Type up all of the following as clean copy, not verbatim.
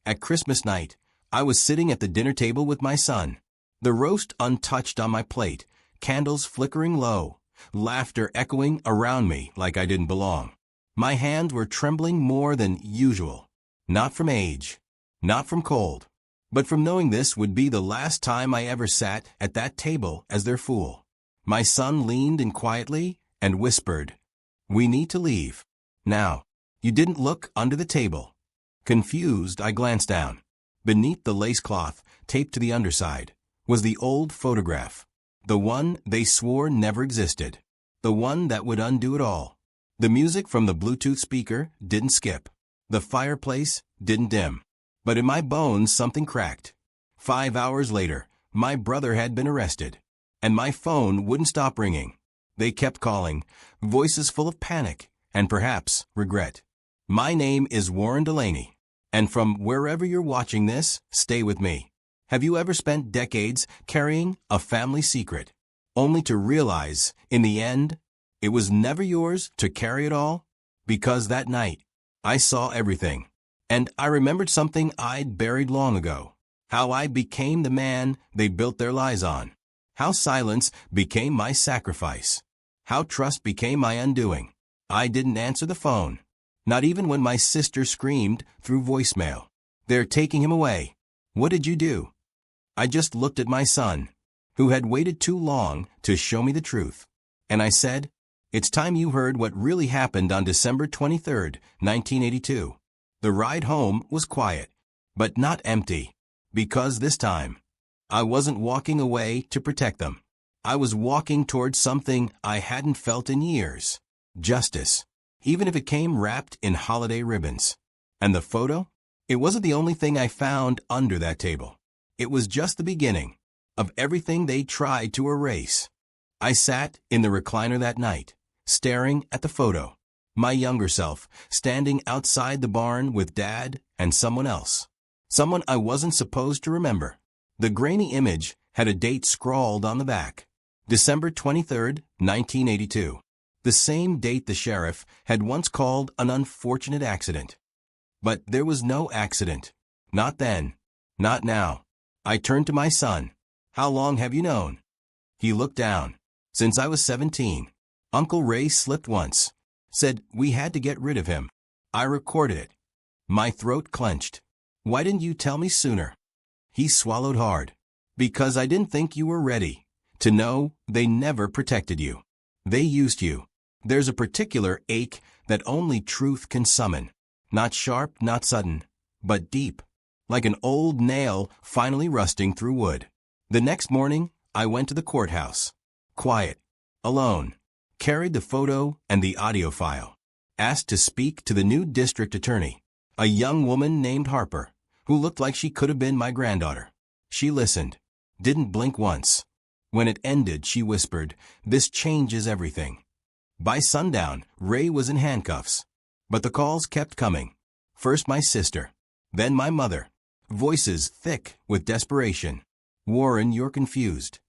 At Christmas night, I was sitting at the dinner table with my son. The roast untouched on my plate, candles flickering low, laughter echoing around me like I didn't belong. My hands were trembling more than usual. Not from age, not from cold, but from knowing this would be the last time I ever sat at that table as their fool. My son leaned in quietly and whispered, "We need to leave. Now." You didn't look under the table. Confused, I glanced down. Beneath the lace cloth, taped to the underside, was the old photograph. The one they swore never existed. The one that would undo it all. The music from the Bluetooth speaker didn't skip. The fireplace didn't dim. But in my bones something cracked. 5 hours later, my brother had been arrested. And my phone wouldn't stop ringing. They kept calling, voices full of panic and perhaps regret. My name is Warren Delaney. And from wherever you're watching this, stay with me. Have you ever spent decades carrying a family secret, only to realize, in the end, it was never yours to carry it all? Because that night, I saw everything. And I remembered something I'd buried long ago. How I became the man they built their lies on. How silence became my sacrifice. How trust became my undoing. I didn't answer the phone. Not even when my sister screamed through voicemail, "They're taking him away." What did you do? I just looked at my son, who had waited too long to show me the truth. And I said, "It's time you heard what really happened on December 23rd, 1982. The ride home was quiet, but not empty, because this time, I wasn't walking away to protect them. I was walking towards something I hadn't felt in years. Justice. Even if it came wrapped in holiday ribbons. And the photo? It wasn't the only thing I found under that table. It was just the beginning of everything they tried to erase. I sat in the recliner that night, staring at the photo. My younger self, standing outside the barn with Dad and someone else. Someone I wasn't supposed to remember. The grainy image had a date scrawled on the back. December 23rd, 1982. The same date the sheriff had once called an unfortunate accident. But there was no accident. Not then. Not now. I turned to my son. "How long have you known?" He looked down. "Since I was 17. Uncle Ray slipped once. Said we had to get rid of him. I recorded it." My throat clenched. "Why didn't you tell me sooner?" He swallowed hard. "Because I didn't think you were ready to know they never protected you. They used you. There's a particular ache that only truth can summon. Not sharp, not sudden, but deep. Like an old nail finally rusting through wood." The next morning, I went to the courthouse. Quiet. Alone. Carried the photo and the audio file. Asked to speak to the new district attorney, a young woman named Harper, who looked like she could have been my granddaughter. She listened. Didn't blink once. When it ended, she whispered, "This changes everything." By sundown, Ray was in handcuffs. But the calls kept coming. First my sister, then my mother. Voices thick with desperation. "Warren, you're confused.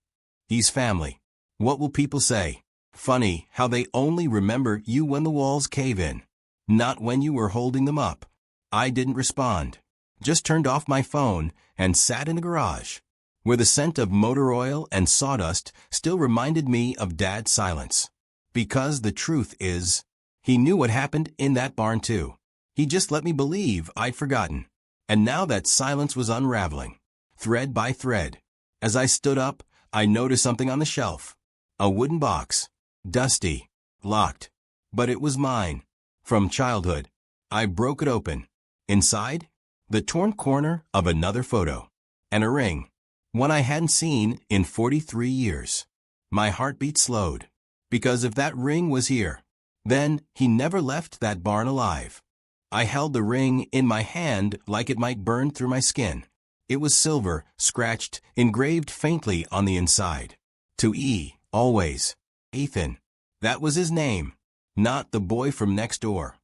He's family. What will people say? Funny how they only remember you when the walls cave in, not when you were holding them up." I didn't respond. Just turned off my phone and sat in the garage, where the scent of motor oil and sawdust still reminded me of Dad's silence. Because the truth is, he knew what happened in that barn too. He just let me believe I'd forgotten. And now that silence was unraveling, thread by thread. As I stood up, I noticed something on the shelf. A wooden box. Dusty. Locked. But it was mine. From childhood. I broke it open. Inside, the torn corner of another photo. And a ring. One I hadn't seen in 43 years. My heartbeat slowed. Because if that ring was here, then he never left that barn alive. I held the ring in my hand like it might burn through my skin. It was silver, scratched, engraved faintly on the inside. To E, always. Ethan. That was his name. Not the boy from next door.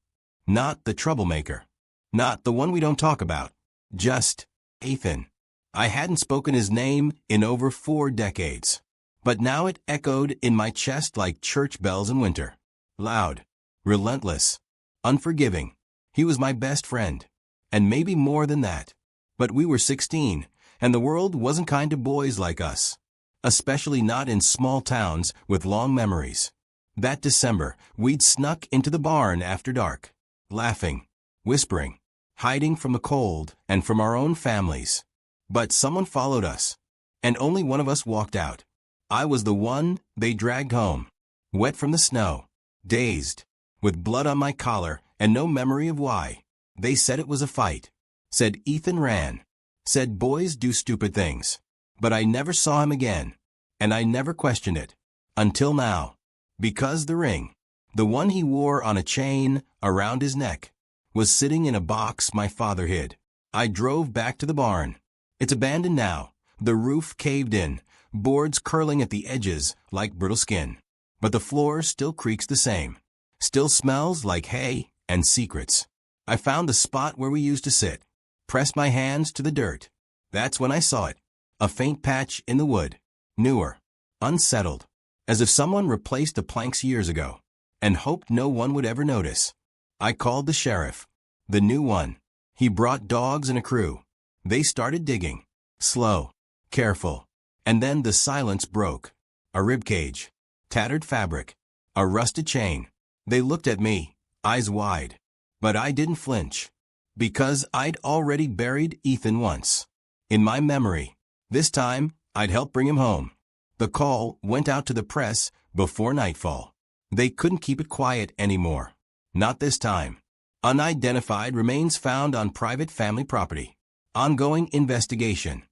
Not the troublemaker. Not the one we don't talk about. Just Ethan. I hadn't spoken his name in over 4 decades. But now it echoed in my chest like church bells in winter. Loud. Relentless. Unforgiving. He was my best friend. And maybe more than that. But we were 16, and the world wasn't kind to boys like us. Especially not in small towns with long memories. That December, we'd snuck into the barn after dark, laughing, whispering, hiding from the cold and from our own families. But someone followed us, and only one of us walked out. I was the one they dragged home, wet from the snow, dazed, with blood on my collar and no memory of why. They said it was a fight. Said Ethan ran. Said boys do stupid things. But I never saw him again, and I never questioned it. Until now. Because the ring, the one he wore on a chain around his neck, was sitting in a box my father hid. I drove back to the barn. It's abandoned now, the roof caved in, boards curling at the edges like brittle skin. But the floor still creaks the same, still smells like hay and secrets. I found the spot where we used to sit, pressed my hands to the dirt. That's when I saw it. A faint patch in the wood, newer, unsettled, as if someone replaced the planks years ago, and hoped no one would ever notice. I called the sheriff, the new one. He brought dogs and a crew. They started digging, slow, careful, and then the silence broke. A ribcage, tattered fabric, a rusted chain. They looked at me, eyes wide, but I didn't flinch, because I'd already buried Ethan once. In my memory. This time, I'd help bring him home. The call went out to the press before nightfall. They couldn't keep it quiet anymore. Not this time. Unidentified remains found on private family property. Ongoing investigation.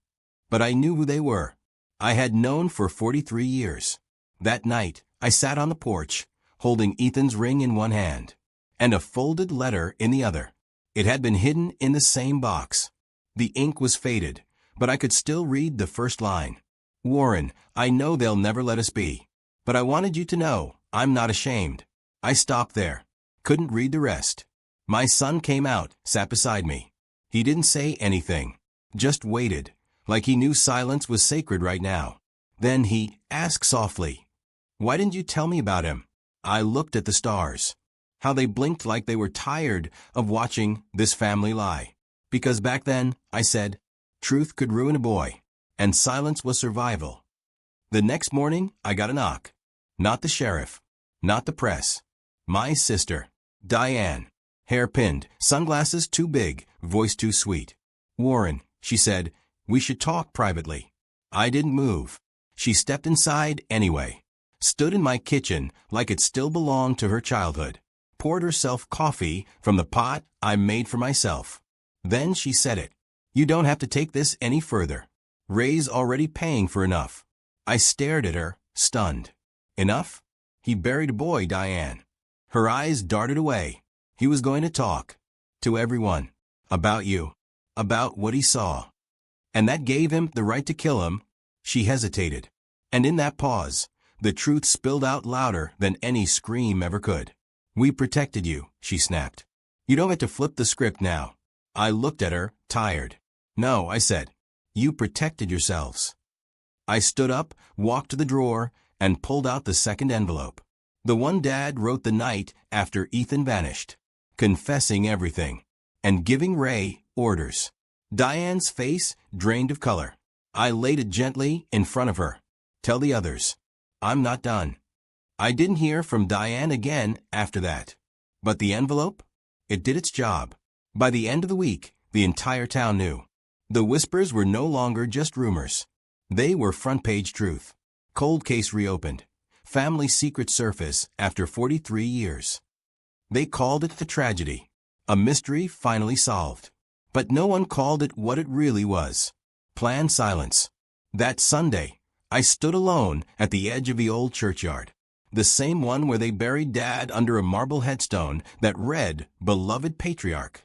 But I knew who they were. I had known for 43 years. That night, I sat on the porch, holding Ethan's ring in one hand, and a folded letter in the other. It had been hidden in the same box. The ink was faded, but I could still read the first line. Warren, I know they'll never let us be. But I wanted you to know, I'm not ashamed. I stopped there. Couldn't read the rest. My son came out, sat beside me. He didn't say anything. Just waited, like he knew silence was sacred right now. Then he asked softly, "Why didn't you tell me about him?" I looked at the stars. How they blinked like they were tired of watching this family lie. Because back then, I said, truth could ruin a boy, and silence was survival. The next morning, I got a knock. Not the sheriff, not the press. My sister, Diane. Hair pinned, sunglasses too big, voice too sweet. Warren, she said, we should talk privately. I didn't move. She stepped inside anyway. Stood in my kitchen like it still belonged to her childhood. Poured herself coffee from the pot I made for myself. Then she said it. You don't have to take this any further. Ray's already paying for enough. I stared at her, stunned. Enough? He buried a boy, Diane. Her eyes darted away. He was going to talk. To everyone. About you. About what he saw. And that gave him the right to kill him. She hesitated. And in that pause, the truth spilled out louder than any scream ever could. We protected you, she snapped. You don't get to flip the script now. I looked at her, tired. No, I said. You protected yourselves. I stood up, walked to the drawer, and pulled out the second envelope. The one Dad wrote the night after Ethan vanished, confessing everything, and giving Ray orders. Diane's face drained of color. I laid it gently in front of her. Tell the others. I'm not done. I didn't hear from Diane again after that. But the envelope? It did its job. By the end of the week, the entire town knew. The whispers were no longer just rumors. They were front-page truth. Cold case reopened. Family secret surface after 43 years. They called it the tragedy. A mystery finally solved. But no one called it what it really was. Planned silence. That Sunday, I stood alone at the edge of the old churchyard. The same one where they buried Dad under a marble headstone that read, Beloved Patriarch.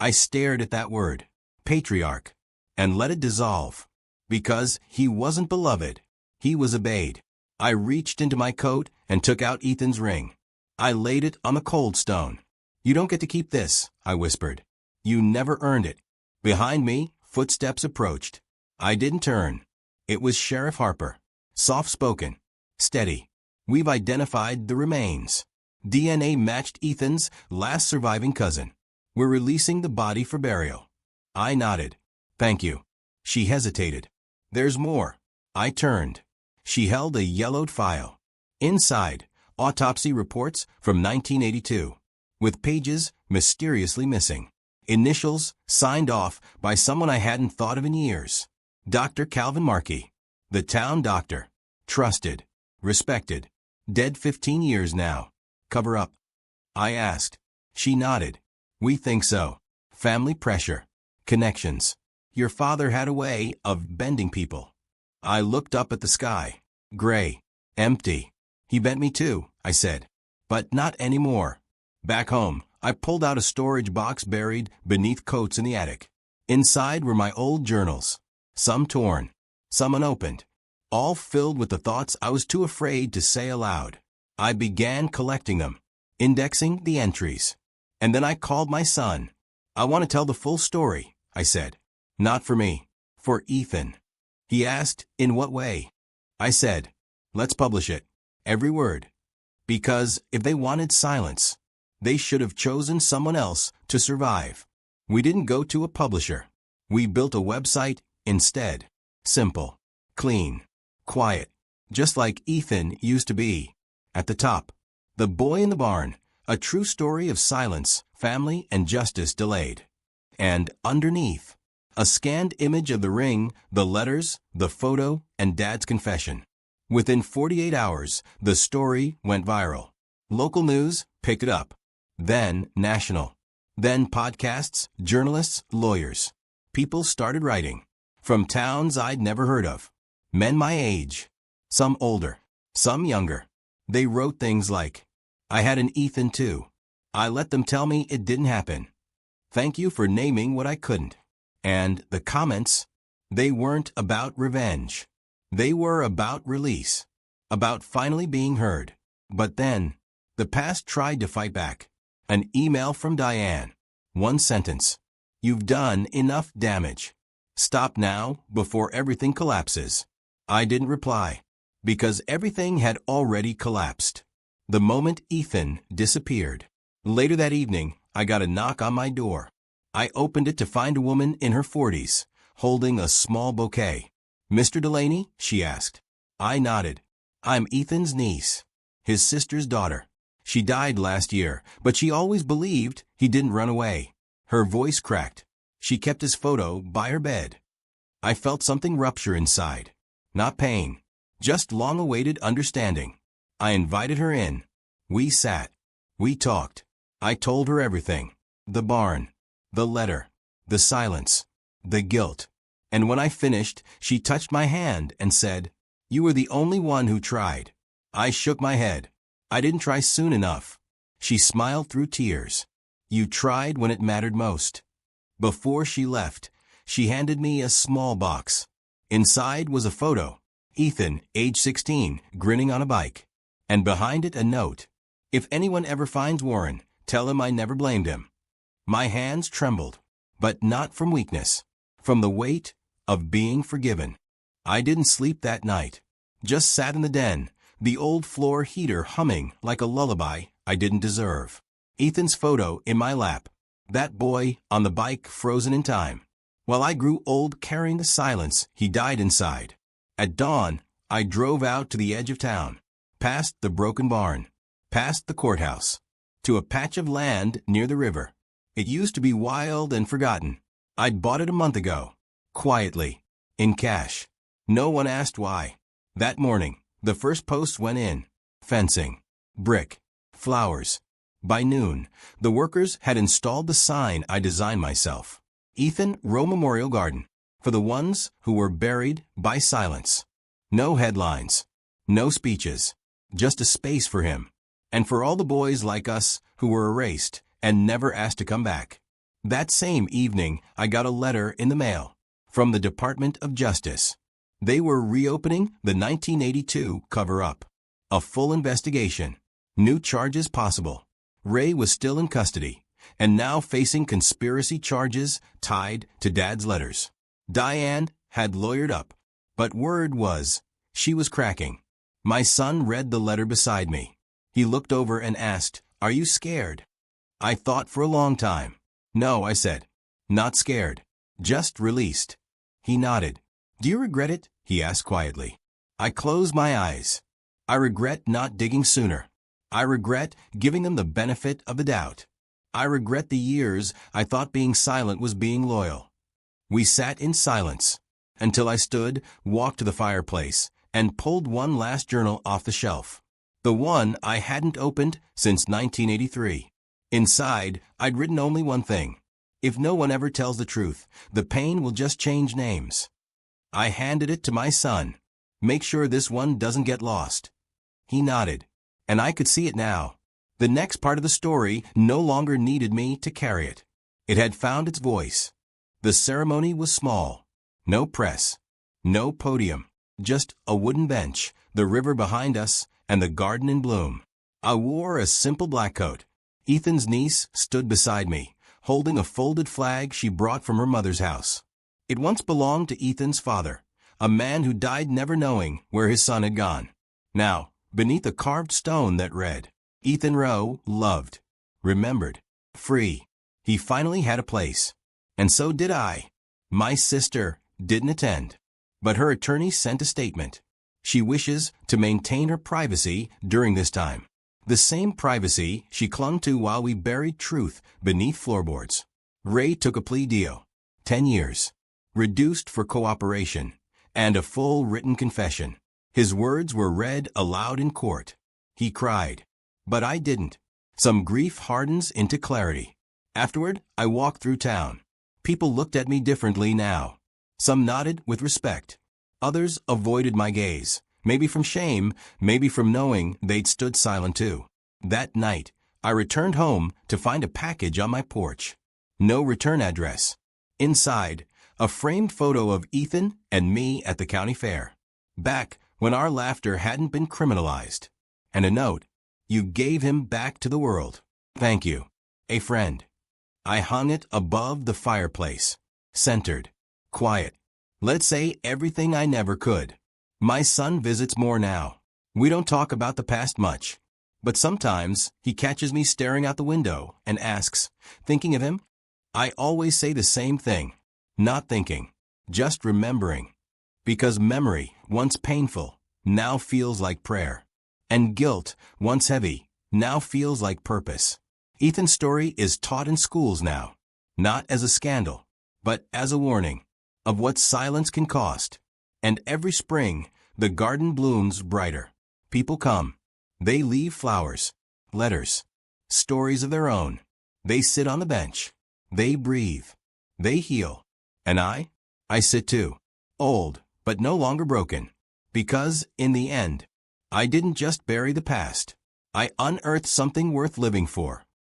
I stared at that word, patriarch, and let it dissolve. Because he wasn't beloved. He was obeyed. I reached into my coat and took out Ethan's ring. I laid it on the cold stone. You don't get to keep this, I whispered. You never earned it. Behind me, footsteps approached. I didn't turn. It was Sheriff Harper. Soft-spoken. Steady. We've identified the remains. DNA matched Ethan's last surviving cousin. We're releasing the body for burial. I nodded. Thank you. She hesitated. There's more. I turned. She held a yellowed file. Inside, autopsy reports from 1982, with pages mysteriously missing. Initials signed off by someone I hadn't thought of in years. Dr. Calvin Markey, the town doctor. Trusted. Respected. Dead 15 years now. Cover up? I asked. She nodded. We think so. Family pressure. Connections. Your father had a way of bending people. I looked up at the sky. Gray. Empty. He bent me too, I said. But not anymore. Back home, I pulled out a storage box buried beneath coats in the attic. Inside were my old journals. Some torn. Some unopened. All filled with the thoughts I was too afraid to say aloud. I began collecting them. Indexing the entries. And then I called my son. I want to tell the full story, I said. Not for me. For Ethan. He asked, in what way? I said, let's publish it. Every word. Because if they wanted silence, they should have chosen someone else to survive. We didn't go to a publisher. We built a website instead. Simple. Clean. Quiet. Just like Ethan used to be. At the top, The Boy in the Barn, a true story of silence, family, and justice delayed. And underneath, a scanned image of the ring, the letters, the photo, and Dad's confession. Within 48 hours, the story went viral. Local news picked it up. Then national. Then podcasts, journalists, lawyers. People started writing. From towns I'd never heard of. Men my age. Some older. Some younger. They wrote things like, I had an Ethan too. I let them tell me it didn't happen. Thank you for naming what I couldn't. And the comments, they weren't about revenge. They were about release. About finally being heard. But then, the past tried to fight back. An email from Diane. One sentence. You've done enough damage. Stop now before everything collapses. I didn't reply. Because everything had already collapsed. The moment Ethan disappeared. Later that evening, I got a knock on my door. I opened it to find a woman in her 40s, holding a small bouquet. Mr. Delaney? She asked. I nodded. I'm Ethan's niece. His sister's daughter. She died last year, but she always believed he didn't run away. Her voice cracked. She kept his photo by her bed. I felt something rupture inside. Not pain. Just long-awaited understanding. I invited her in. We sat. We talked. I told her everything. The barn. The letter. The silence. The guilt. And when I finished, she touched my hand and said, You were the only one who tried. I shook my head. I didn't try soon enough. She smiled through tears. You tried when it mattered most. Before she left, she handed me a small box. Inside was a photo. Ethan, age 16, grinning on a bike. And behind it a note. If anyone ever finds Warren, tell him I never blamed him. My hands trembled. But not from weakness. From the weight of being forgiven. I didn't sleep that night. Just sat in the den, the old floor heater humming like a lullaby I didn't deserve. Ethan's photo in my lap. That boy on the bike frozen in time. While I grew old carrying the silence he died inside. At dawn, I drove out to the edge of town. Past the broken barn. Past the courthouse. To a patch of land near the river. It used to be wild and forgotten. I'd bought it a month ago. Quietly. In cash. No one asked why. That morning, the first post went in. Fencing. Brick. Flowers. By noon, the workers had installed the sign I designed myself. Ethan Rowe Memorial Garden. For the ones who were buried by silence. No headlines. No speeches. Just a space for him. And for all the boys like us who were erased and never asked to come back. That same evening, I got a letter in the mail. From the Department of Justice. They were reopening the 1982 cover-up. A full investigation. New charges possible. Ray was still in custody, and now facing conspiracy charges tied to Dad's letters. Diane had lawyered up, but word was, she was cracking. My son read the letter beside me. He looked over and asked, Are you scared? I thought for a long time. No, I said. Not scared. Just released. He nodded. Do you regret it? He asked quietly. I closed my eyes. I regret not digging sooner. I regret giving them the benefit of the doubt. I regret the years I thought being silent was being loyal. We sat in silence until I stood, walked to the fireplace, and pulled one last journal off the shelf. The one I hadn't opened since 1983. Inside, I'd written only one thing. If no one ever tells the truth, the pain will just change names. I handed it to my son. Make sure this one doesn't get lost. He nodded, and I could see it now. The next part of the story no longer needed me to carry it. It had found its voice. The ceremony was small. No press. No podium. Just a wooden bench, the river behind us, and the garden in bloom. I wore a simple black coat. Ethan's niece stood beside me, holding a folded flag she brought from her mother's house. It once belonged to Ethan's father, a man who died never knowing where his son had gone. Now, beneath a carved stone that read, Ethan Rowe, loved, remembered, free. He finally had a place. And so did I. My sister didn't attend, but her attorney sent a statement. She wishes to maintain her privacy during this time. The same privacy she clung to while we buried truth beneath floorboards. Ray took a plea deal. 10 years. Reduced for cooperation. And a full written confession. His words were read aloud in court. He cried. But I didn't. Some grief hardens into clarity. Afterward, I walked through town. People looked at me differently now. Some nodded with respect. Others avoided my gaze, maybe from shame, maybe from knowing they'd stood silent too. That night, I returned home to find a package on my porch. No return address. Inside, a framed photo of Ethan and me at the county fair. Back when our laughter hadn't been criminalized. And a note. You gave him back to the world. Thank you. A friend. I hung it above the fireplace. Centered. Quiet. Let's say everything I never could. My son visits more now. We don't talk about the past much. But sometimes he catches me staring out the window and asks, thinking of him? I always say the same thing. Not thinking. Just remembering. Because memory, once painful, now feels like prayer. And guilt, once heavy, now feels like purpose. Ethan's story is taught in schools now. Not as a scandal, but as a warning of what silence can cost. And every spring, the garden blooms brighter. People come. They leave flowers, letters, stories of their own. They sit on the bench. They breathe. They heal. And I sit too. Old, but no longer broken. Because, in the end, I didn't just bury the past. I unearthed something worth living for.